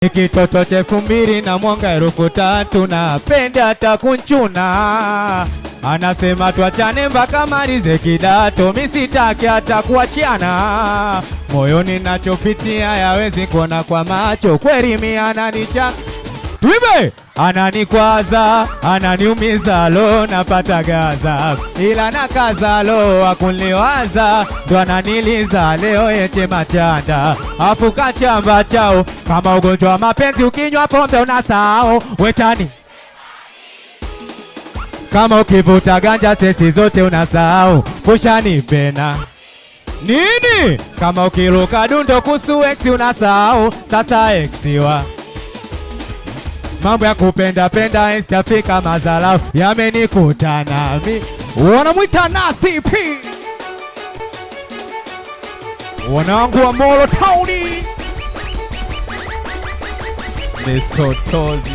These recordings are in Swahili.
Nikitoto cha 2000 na mwanga 3000 napenda hata kunchuna. Anasema tuachane mpaka malize kidato, mimi sitaki hata kuachana. Moyoni nachopitia yawezi kuona kwa macho, kweli mimi ananicha Tuibe! Ananikwaza, ananiumiza, lo napata gaza, ila nakaza lo akunliwaza, ndo ananiliza leo yete machanda, afuka chamba chao, kama ugonjwa mapenzi ukinywa pombe unasahau, wetani kama ukivuta ganja sesi zote unasahau, kushanipena nini? Kama ukiruka dundo kusu ex unasahau, sasa exiwa mambo ya kupenda penda instafika mazalao yamenikuta nami. Wanamwita Nasi P, wanangu wa Molo Town Mesotozi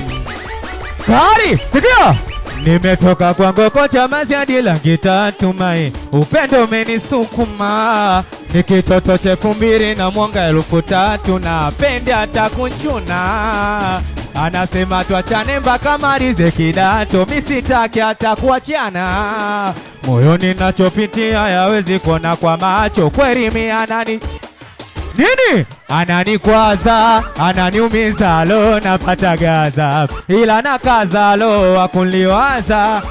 kari sikia. Nimetoka kwa ngoko chamazi hadi langi tatu mai, upendo umenisukuma. Nikitoto cha 2000 na mwanga 3000 napenda hata kunchuna. Anasema tuachane mpaka malize kidato, mimi sitaki hata kuachana. Moyoni nachopitia yawezi kuona kwa macho, kweli mimi nini? Ananikwaza, ananiumiza, lo napata gaza, ila nakaza lo akunliwaza.